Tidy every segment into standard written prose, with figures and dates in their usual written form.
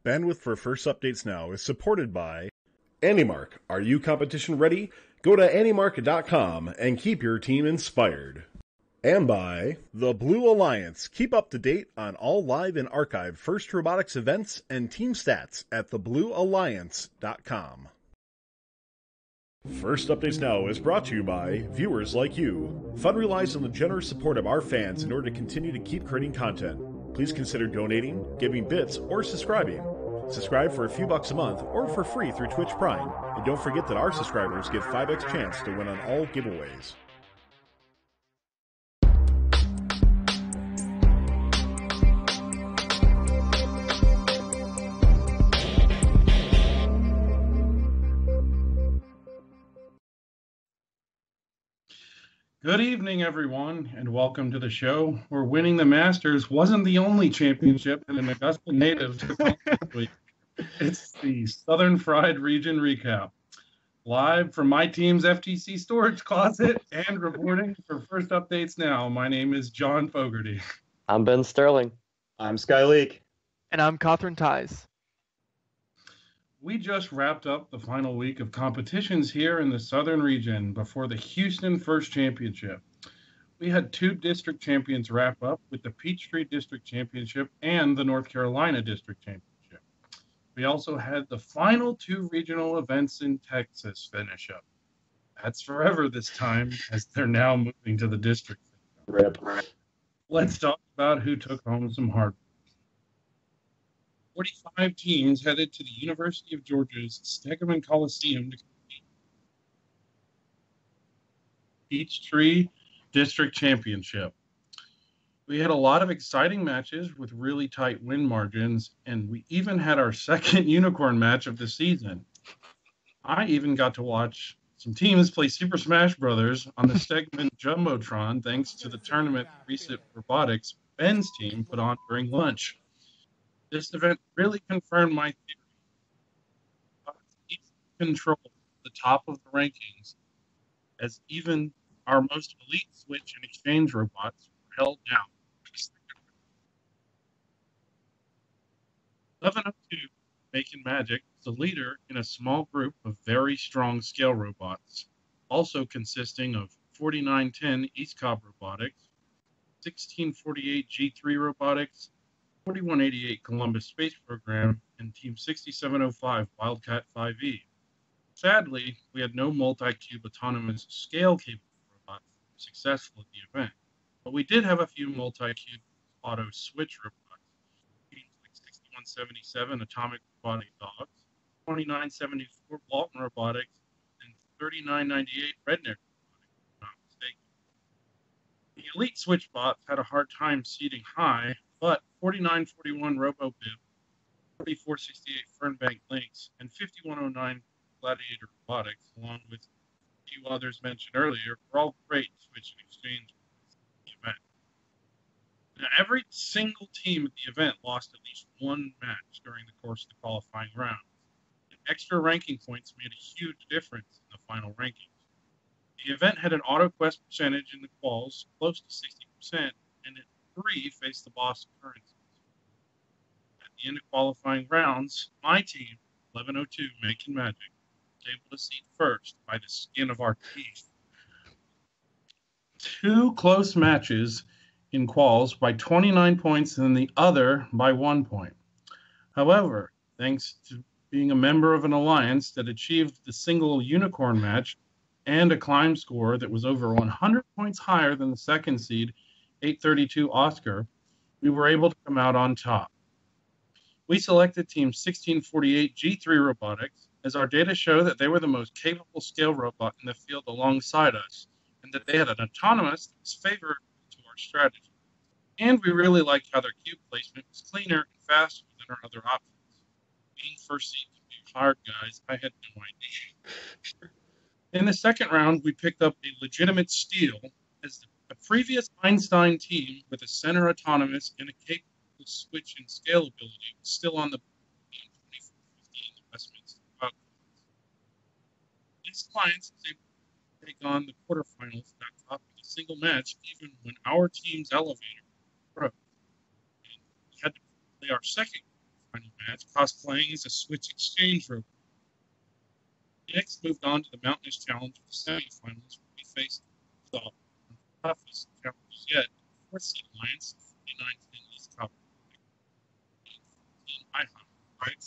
Bandwidth for First Updates Now is supported by AndyMark. Are you competition ready? Go to andymark.com and keep your team inspired. And by the Blue Alliance. Keep up to date on all live and archived First Robotics events and team stats at thebluealliance.com. First Updates Now is brought to you by viewers like you. Fun relies on the generous support of our fans in order to continue to keep creating content. Please consider donating, giving bits, or subscribing. Subscribe for a few bucks a month or for free through Twitch Prime. And don't forget that our subscribers get 5x chance to win on all giveaways. Good evening, everyone, and welcome to the show where winning the Masters wasn't the only championship that an Augusta native took home this week. It's the Southern Fried Region Recap. Live from my team's FTC storage closet and reporting for First Updates Now, my name is John Fogarty. I'm Ben Sterling. I'm Sky Leak. And I'm Catherine Ties. We just wrapped up the final week of competitions here in the Southern region before the Houston First Championship. We had two district champions wrap up with the Peachtree District Championship and the North Carolina District Championship. We also had the final two regional events in Texas finish up. That's forever this time, as they're now moving to the district. Rip. Let's talk about who took home some hard. 45 teams headed to the University of Georgia's Stegeman Coliseum to compete. Peachtree District Championship. We had a lot of exciting matches with really tight win margins, and we even had our second unicorn match of the season. I even got to watch some teams play Super Smash Brothers on the Stegeman Jumbotron thanks to the tournament recent Robotics Ben's team put on during lunch. This event really confirmed my theory. Each control the top of the rankings, as even our most elite Switch and Exchange robots were held down. 1102 Making Magic is the leader in a small group of very strong scale robots, also consisting of 4910 East Cobb Robotics, 1648 G3 Robotics, 4188 Columbus Space Program, and Team 6705 Wildcat 5E. Sadly, we had no multi-cube autonomous scale-capable robots successful at the event, but we did have a few multi-cube auto switch robots, teams like 6177 Atomic Robotic Dogs, 2974 Walton Robotics, and 3998 Redneck Robotics, if I'm not mistaken. The elite switch bots had a hard time seating high, but 4941 RoboBib, 4468 Fernbank Lynx, and 5109 Gladiator Robotics, along with a few others mentioned earlier, were all great Switch and Exchange at the event. Now, every single team at the event lost at least one match during the course of the qualifying rounds, and extra ranking points made a huge difference in the final rankings. The event had an auto-quest percentage in the quals close to 60%, and it 3 faced the Boston Currencies. At the end of qualifying rounds, my team, 1102 Making Magic, was able to seed first by the skin of our teeth. Two close matches in quals by 29 points and the other by 1 point. However, thanks to being a member of an alliance that achieved the single unicorn match and a climb score that was over 100 points higher than the second seed, 832 Oscar, we were able to come out on top. We selected Team 1648 G3 Robotics, as our data show that they were the most capable scale robot in the field alongside us, and that they had an autonomous that was favorable to our strategy. And we really liked how their cube placement was cleaner and faster than our other options. Being first seed can be hard, guys. I had no idea. In the second round, we picked up a legitimate steal, as the previous Einstein team with a center autonomous and a capable switch and scale ability was still on the board in 2415 Westminster Wildcats. This alliance was able to take on the quarterfinals at top of a single match, even when our team's elevator broke. And we had to play our second final match, cosplaying as a Switch exchange robot. Next moved on to the Mountainous Challenge of the semifinals, where we faced the toughest challenges yet, fourth seed Alliance, 4910 East Cup. Right?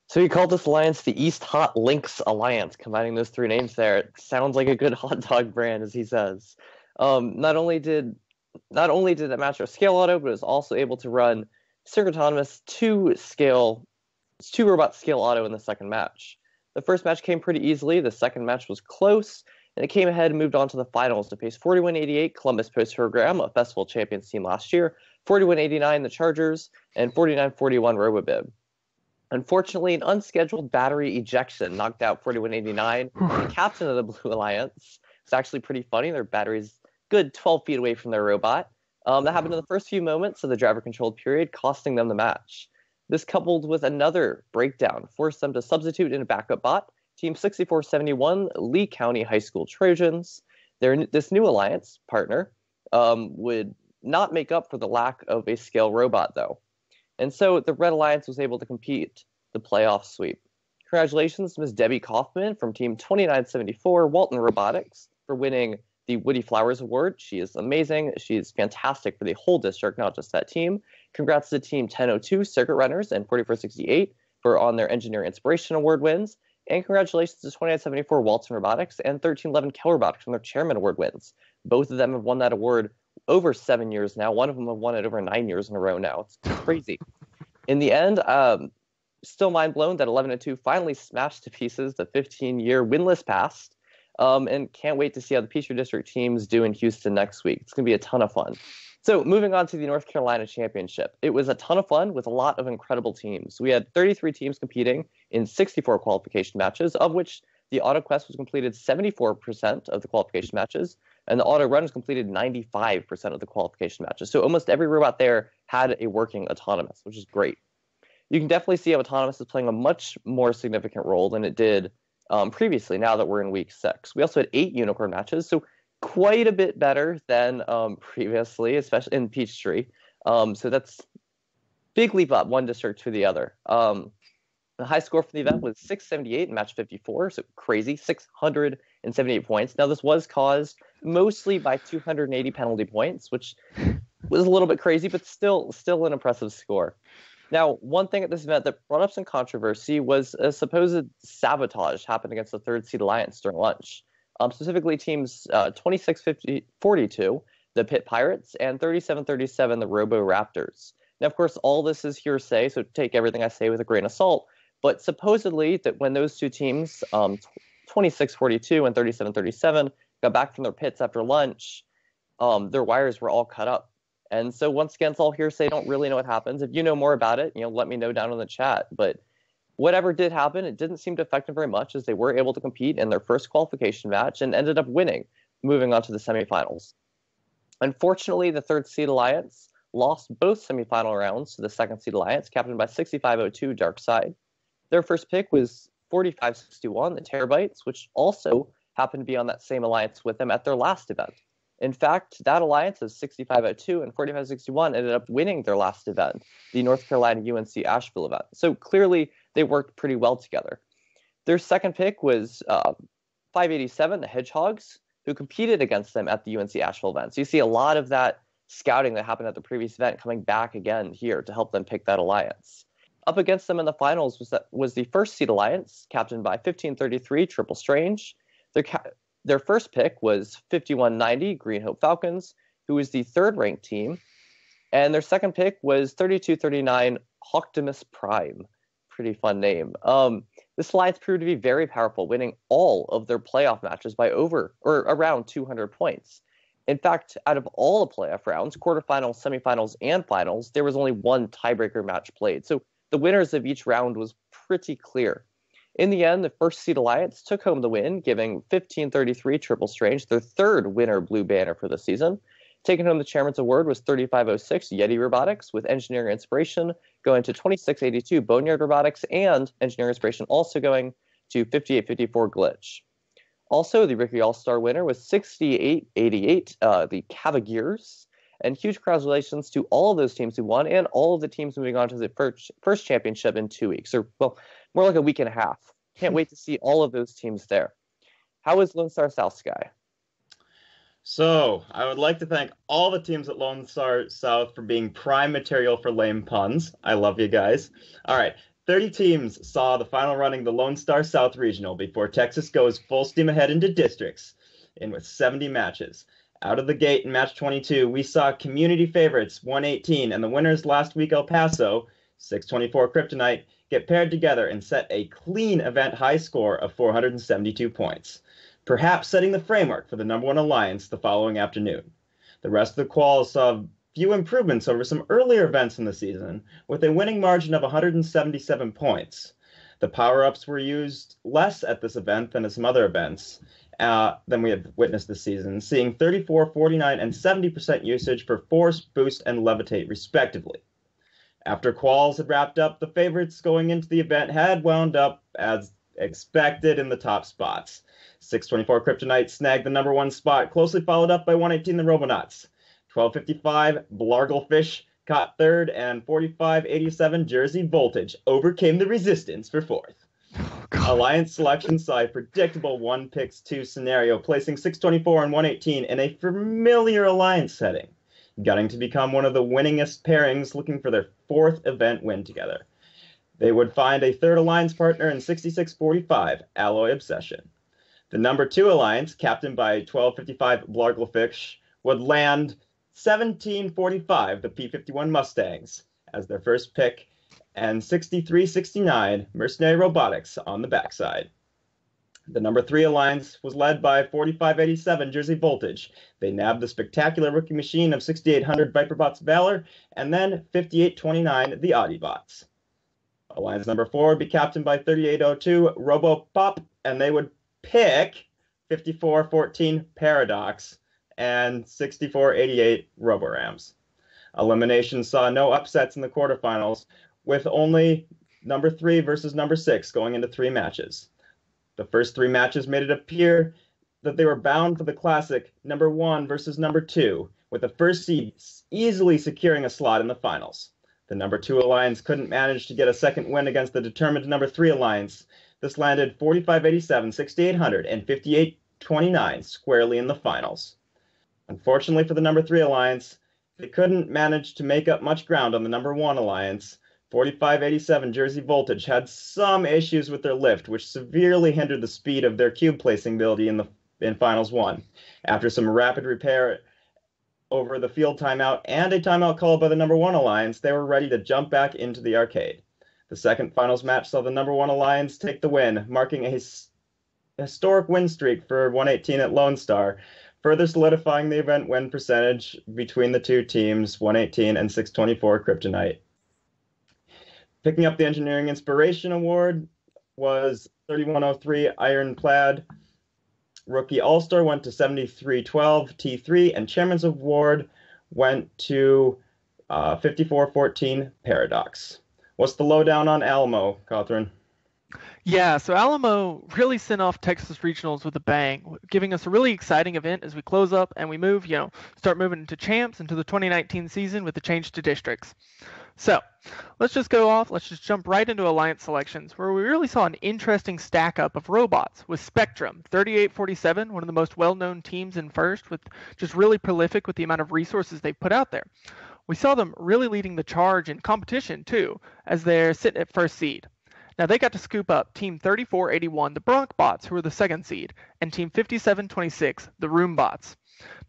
So you called this alliance the East Hot Links Alliance, combining those three names there. It sounds like a good hot dog brand, as he says. Not only did it match our scale auto, but it was also able to run synchronous two robot scale auto in the second match. The first match came pretty easily. The second match was close, and it came ahead and moved on to the finals to face 4188 Columbus Post Program, a festival champions team last year, 4189 the Chargers, and 4941 RoboBib. Unfortunately, an unscheduled battery ejection knocked out 4189, the captain of the Blue Alliance. It's actually pretty funny. Their battery's good 12 feet away from their robot. That happened in the first few moments of the driver-controlled period, costing them the match. This, coupled with another breakdown, forced them to substitute in a backup bot, Team 6471 Lee County High School Trojans. This new alliance partner would not make up for the lack of a scale robot, though. And so the Red Alliance was able to compete the playoff sweep. Congratulations to Ms. Debbie Kaufman from Team 2974 Walton Robotics for winning the Woody Flowers Award. She is amazing. She's fantastic for the whole district, not just that team. Congrats to Team 1002 Circuit Runners and 4468 on their Engineering Inspiration Award wins. And congratulations to 2974 Walton Robotics and 1311 Kell Robotics on their Chairman Award wins. Both of them have won that award over 7 years now. One of them have won it over 9 years in a row now. It's crazy. In the end, still mind blown that 11-2 finally smashed to pieces the 15-year winless past, and can't wait to see how the Peachtree District teams do in Houston next week. It's going to be a ton of fun. So moving on to the North Carolina Championship. It was a ton of fun with a lot of incredible teams. We had 33 teams competing in 64 qualification matches, of which the Auto Quest was completed 74% of the qualification matches, and the Auto Run was completed 95% of the qualification matches. So almost every robot there had a working autonomous, which is great. You can definitely see how autonomous is playing a much more significant role than it did previously, now that we're in week 6. We also had 8 unicorn matches, so quite a bit better than previously, especially in Peachtree. So that's big leap up, one district to the other. The high score for the event was 678 in match 54, so crazy, 678 points. Now, this was caused mostly by 280 penalty points, which was a little bit crazy, but still an impressive score. Now, one thing at this event that brought up some controversy was a supposed sabotage happened against the third seed Alliance during lunch. Specifically, teams 26-42, the Pit Pirates, and 37-37, the Robo Raptors. Now, of course, all this is hearsay, so take everything I say with a grain of salt. But supposedly, that when those two teams, 26-42 and 37-37, got back from their pits after lunch, their wires were all cut up. And so once again, it's all hearsay. Don't really know what happens. If you know more about it, let me know down in the chat. But whatever did happen, it didn't seem to affect them very much, as they were able to compete in their first qualification match and ended up winning, moving on to the semifinals. Unfortunately, the third seed Alliance lost both semifinal rounds to the second seed Alliance, captained by 6502 Darkside. Their first pick was 4561, the Terabytes, which also happened to be on that same alliance with them at their last event. In fact, that alliance of 6502 and 4561 ended up winning their last event, the North Carolina UNC Asheville event. So clearly, they worked pretty well together. Their second pick was 587, the Hedgehogs, who competed against them at the UNC Asheville event. So you see a lot of that scouting that happened at the previous event coming back again here to help them pick that alliance. Up against them in the finals was the first seed Alliance, captained by 1533 Triple Strange. Their first pick was 5190 Green Hope Falcons, who was the third-ranked team. And their second pick was 3239 Optimus Prime. Pretty fun name. This alliance proved to be very powerful, winning all of their playoff matches by around 200 points. In fact, out of all the playoff rounds, quarterfinals, semifinals, and finals, there was only one tiebreaker match played. So the winners of each round was pretty clear. In the end, the first seed Alliance took home the win, giving 1533 Triple Strange their third winner blue banner for the season. Taking home the Chairman's Award was 3506 Yeti Robotics, with Engineering Inspiration going to 2682 Boneyard Robotics, and Engineering Inspiration also going to 5854 Glitch. Also, the Rookie All-Star winner was 6888 the Cavagears, And huge congratulations to all of those teams who won and all of the teams moving on to the first championship in 2 weeks, or, well, more like a week and a half. Can't wait to see all of those teams there. How is Lone Star South, Sky? So, I would like to thank all the teams at Lone Star South for being prime material for lame puns. I love you guys. All right, 30 teams saw the final running the Lone Star South Regional before Texas goes full steam ahead into districts in with 70 matches. Out of the gate in match 22, we saw community favorites 118 and the winners last week El Paso, 624 Kryptonite, get paired together and set a clean event high score of 472 points, perhaps setting the framework for the number one alliance the following afternoon. The rest of the quals saw few improvements over some earlier events in the season, with a winning margin of 177 points. The power-ups were used less at this event than at some other events than we have witnessed this season, seeing 34, 49, and 70% usage for Force, Boost, and Levitate, respectively. After quals had wrapped up, the favorites going into the event had wound up, as expected, in the top spots. 624 Kryptonite snagged the number one spot, closely followed up by 118 the Robonauts. 1255 Blarglefish caught third, and 4587 Jersey Voltage overcame the resistance for fourth. Alliance selection saw a predictable 1-picks-2 scenario, placing 624 and 118 in a familiar alliance setting, gunning to become one of the winningest pairings looking for their fourth event win together. They would find a third alliance partner in 6645 Alloy Obsession. The number 2 alliance, captained by 1255 Blarglefish, would land 1745 the P-51 Mustangs as their first pick, and 6369 Mercenary Robotics on the backside. The number 3 alliance was led by 4587 Jersey Voltage. They nabbed the spectacular rookie machine of 6800 Viperbots Valor, and then 5829 the Audibots. Alliance number 4 would be captained by 3802 RoboPop, and they would pick 5414 Paradox and 6488 Roborams. Elimination saw no upsets in the quarterfinals, with only number 3 versus number 6 going into 3 matches. The first 3 matches made it appear that they were bound for the classic number 1 versus number 2, with the first seed easily securing a slot in the finals. The number 2 alliance couldn't manage to get a second win against the determined number 3 alliance. This landed 4587, 6800, and 5829 squarely in the finals. Unfortunately for the number 3 alliance, they couldn't manage to make up much ground on the number 1 alliance. 4587 Jersey Voltage had some issues with their lift, which severely hindered the speed of their cube placing ability in Finals 1. After some rapid repair over the field timeout and a timeout called by the number 1 alliance, they were ready to jump back into the arcade. The second finals match saw the number 1 alliance take the win, marking a historic win streak for 118 at Lone Star, further solidifying the event win percentage between the two teams, 118 and 624 Kryptonite. Picking up the Engineering Inspiration Award was 3103 Ironclad. Rookie All-Star went to 7312 T3, and Chairman's Award went to 5414 Paradox. What's the lowdown on Alamo, Catherine? Yeah, so Alamo really sent off Texas Regionals with a bang, giving us a really exciting event as we close up and we move, start moving into champs into the 2019 season with the change to districts. So let's just jump right into alliance selections, where we really saw an interesting stack up of robots with Spectrum, 3847, one of the most well-known teams in first, with just really prolific with the amount of resources they've put out there. We saw them really leading the charge in competition too, as they're sitting at first seed. Now they got to scoop up Team 3481, the Bronkbots, who were the second seed, and Team 5726, the Roombots.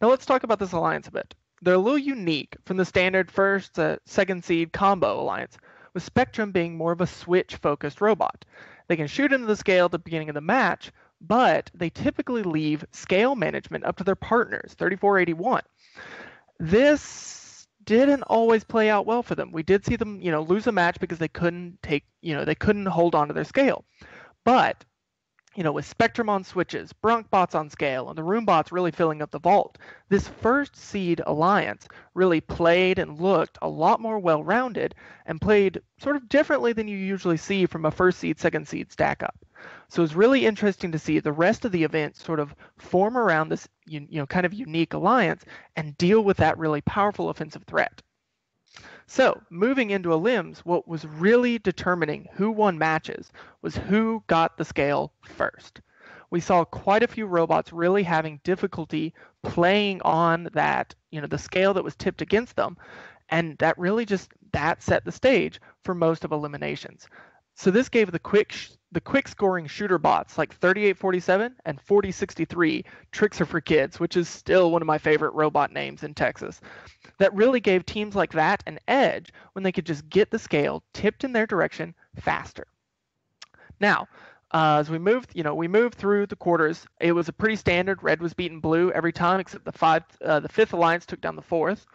Now let's talk about this alliance a bit. They're a little unique from the standard first, second seed combo alliance, with Spectrum being more of a switch-focused robot. They can shoot into the scale at the beginning of the match, but they typically leave scale management up to their partners, 3481. This didn't always play out well for them. We did see them, lose a match because they couldn't hold on to their scale. But with Spectrum on switches, Bronkbots on scale, and the Roombots really filling up the vault, this first seed alliance really played and looked a lot more well-rounded and played sort of differently than you usually see from a first seed, second seed stack up. So it's really interesting to see the rest of the event sort of form around this kind of unique alliance and deal with that really powerful offensive threat. So moving into elims, what was really determining who won matches was who got the scale first. We saw quite a few robots really having difficulty playing on that, the scale that was tipped against them, and that really that set the stage for most of eliminations. So this gave the quick scoring shooter bots like 3847 and 4063 Tricks Are for Kids, which is still one of my favorite robot names in Texas. That really gave teams like that an edge when they could just get the scale tipped in their direction faster. Now, as we moved through the quarters. It was a pretty standard. Red was beating blue every time, except the fifth alliance took down the fourth.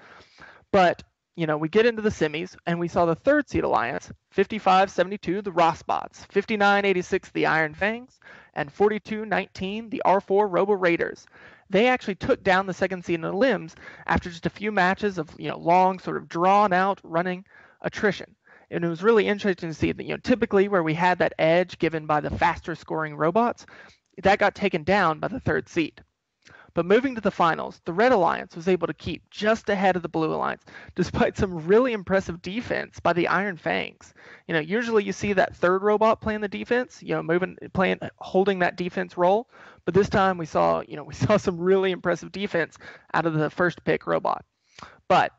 But we get into the semis, and we saw the third seed alliance, 55-72, the Rossbots, 59-86, the Iron Fangs, and 42-19, the R4 Robo Raiders. They actually took down the second seed in the limbs after just a few matches of long, sort of drawn out running attrition. And it was really interesting to see that typically where we had that edge given by the faster scoring robots, that got taken down by the third seed. But moving to the finals, the Red Alliance was able to keep just ahead of the Blue Alliance, despite some really impressive defense by the Iron Fangs. Usually you see that third robot playing the defense, holding that defense role. But this time we saw some really impressive defense out of the first pick robot. But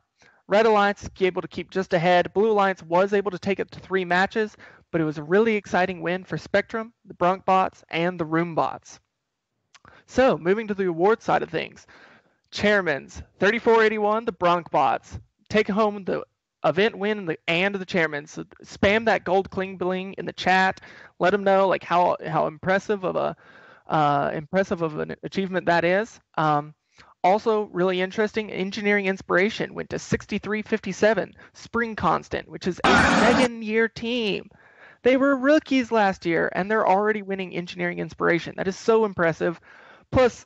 Red Alliance able to keep just ahead. Blue Alliance was able to take it to 3 matches, but it was a really exciting win for Spectrum, the Brunk bots, and the Room bots. So, moving to the award side of things. Chairman's, 3481, the Bronc bots. Take home the event win and the chairman. So spam that gold cling bling in the chat. Let them know how impressive of an achievement that is. Also, really interesting, Engineering Inspiration went to 6357, Spring Constant, which is a second-year team. They were rookies last year, and they're already winning Engineering Inspiration. That is so impressive. Plus,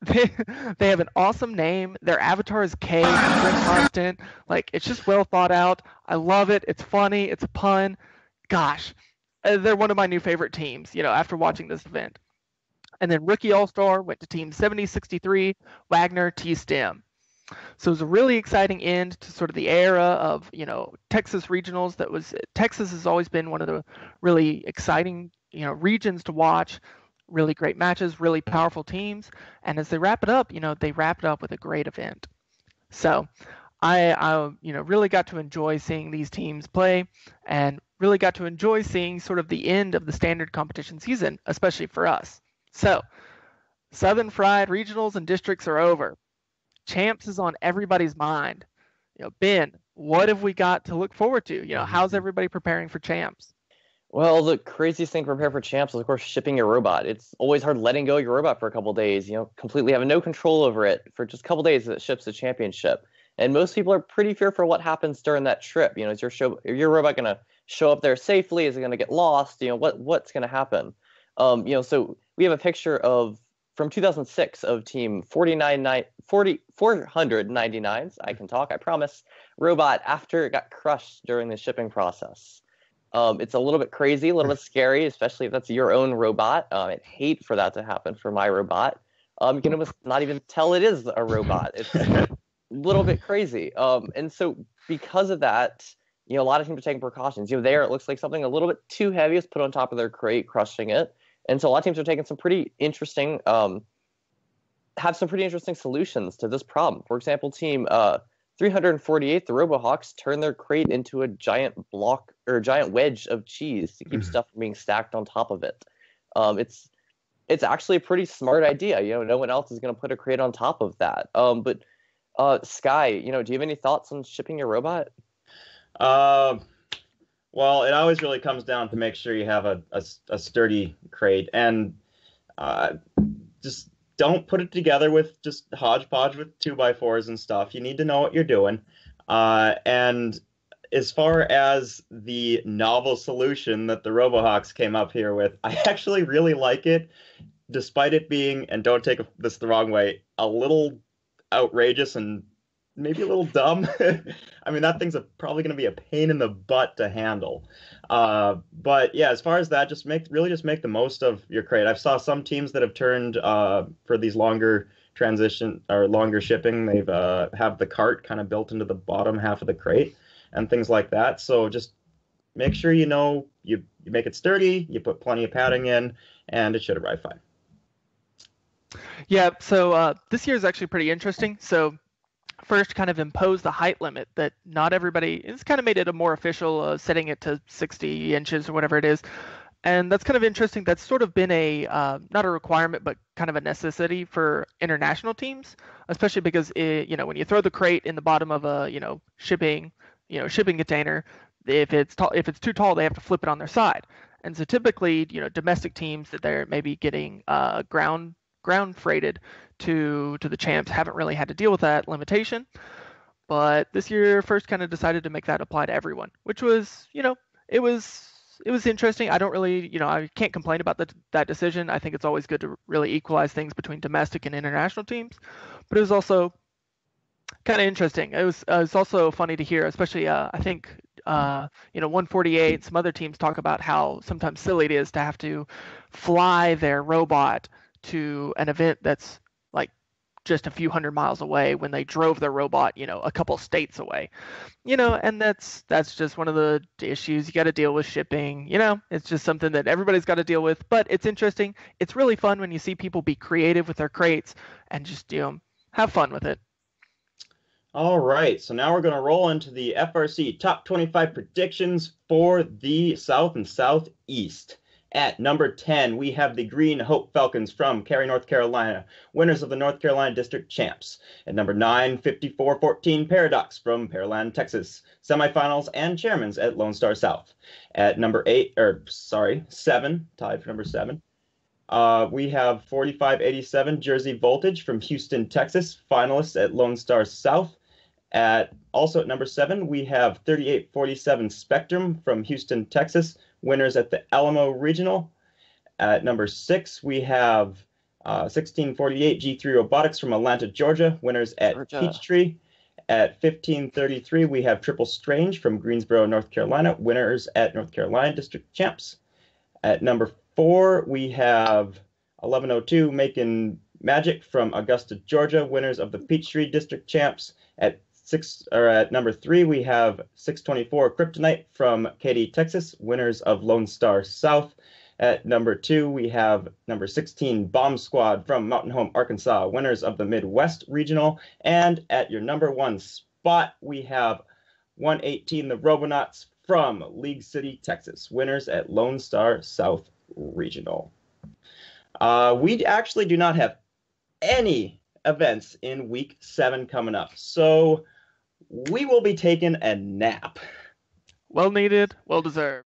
they have an awesome name. Their avatar is K, Spring Constant. It's just well thought out. I love it. It's funny. It's a pun. Gosh, they're one of my new favorite teams, after watching this event. And then Rookie All-Star went to Team 7063, Wagner T-Stem. So it was a really exciting end to sort of the era of, Texas regionals. Texas has always been one of the really exciting, regions to watch. Really great matches, really powerful teams. And as they wrap it up, they wrap it up with a great event. So I really got to enjoy seeing these teams play and really got to enjoy seeing sort of the end of the standard competition season, especially for us. So, Southern Fried regionals and districts are over. Champs is on everybody's mind. Ben, what have we got to look forward to? How's everybody preparing for champs? Well, the craziest thing to prepare for champs is, of course, shipping your robot. It's always hard letting go of your robot for a couple days, completely having no control over it for just a couple days as it ships the championship. And most people are pretty fearful for what happens during that trip. Is your robot going to show up there safely? Is it going to get lost? What's going to happen? So we have a picture from 2006 of team 499s, I can talk, I promise, robot after it got crushed during the shipping process. It's a little bit crazy, a little bit scary, especially if that's your own robot. I'd hate for that to happen for my robot. You can almost not even tell it is a robot. It's a little bit crazy. And so because of that, a lot of teams are taking precautions. There it looks like something a little bit too heavy is put on top of their crate, crushing it. And so a lot of teams are taking some pretty interesting, solutions to this problem. For example, team 348, the RoboHawks, turned their crate into a giant wedge of cheese to keep stuff from being stacked on top of it. It's actually a pretty smart idea. No one else is going to put a crate on top of that. But Sky, do you have any thoughts on shipping your robot? Well, it always really comes down to make sure you have a sturdy crate, and just don't put it together with just hodgepodge with 2x4s and stuff. You need to know what you're doing. And as far as the novel solution that the RoboHawks came up here with, I actually really like it, despite it being, and don't take this the wrong way, a little outrageous and maybe a little dumb. I mean, that thing's probably going to be a pain in the butt to handle. But yeah, as far as that, just make the most of your crate. I've saw some teams that have turned for these longer transition or longer shipping. They've have the cart kind of built into the bottom half of the crate and things like that. So just make sure you make it sturdy, you put plenty of padding in, and it should arrive fine. Yeah, so this year is actually pretty interesting. So first kind of imposed the height limit that not everybody, it's kind of made it a more official, setting it to 60 inches or whatever it is. And that's kind of interesting. That's sort of been a, not a requirement, but kind of a necessity for international teams, especially because, when you throw the crate in the bottom of a, shipping container, if it's too tall, they have to flip it on their side. And so typically, domestic teams that they're maybe getting ground freighted to the champs haven't really had to deal with that limitation. But this year first kind of decided to make that apply to everyone, which was, it was interesting. I don't really, I can't complain about that decision. I think it's always good to really equalize things between domestic and international teams. But it was also kind of interesting. It was also funny to hear, especially I think 148, some other teams talk about how sometimes silly it is to have to fly their robot to an event that's like just a few hundred miles away when they drove their robot, a couple states away, and that's just one of the issues you got to deal with shipping. It's just something that everybody's got to deal with, but it's interesting. It's really fun when you see people be creative with their crates and just, have fun with it. All right, so now we're going to roll into the FRC top 25 predictions for the South and Southeast. At number 10, we have the Green Hope Falcons from Cary, North Carolina, winners of the North Carolina District Champs. At number 9, 54-14 Paradox from Pearland, Texas, semifinals and chairmans at Lone Star South. At number 7, tied for number 7, we have 4587 Jersey Voltage from Houston, Texas, finalists at Lone Star South. Also at number 7, we have 3847 Spectrum from Houston, Texas, winners at the Alamo Regional. At number 6, we have 1648 G3 Robotics from Atlanta, Georgia, winners at Peachtree. At 1533, we have Triple Strange from Greensboro, North Carolina, winners at North Carolina District Champs. At number 4, we have 1102 Making Magic from Augusta, Georgia, winners of the Peachtree District Champs. At number 3, we have 624 Kryptonite from Katy, Texas, winners of Lone Star South. At number 2, we have number 16 Bomb Squad from Mountain Home, Arkansas, winners of the Midwest Regional. And at your number 1 spot, we have 118 the Robonauts from League City, Texas, winners at Lone Star South Regional. We actually do not have any events in week 7 coming up, so we will be taking a nap. Well needed, well deserved.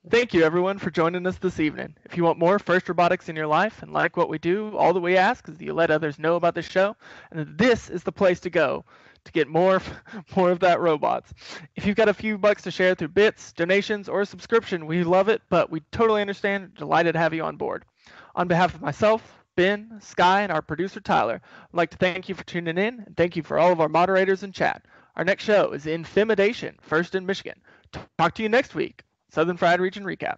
Thank you, everyone, for joining us this evening. If you want more First Robotics in your life and like what we do, all that we ask is that you let others know about the show, and this is the place to go to get more of that robots. If you've got a few bucks to share through bits, donations, or a subscription, we love it, but we totally understand. Delighted to have you on board. On behalf of myself, Ben, Sky, and our producer, Tyler, I'd like to thank you for tuning in, and thank you for all of our moderators in chat. Our next show is Intimidation, first in Michigan. Talk to you next week. Southern Fried Region Recap.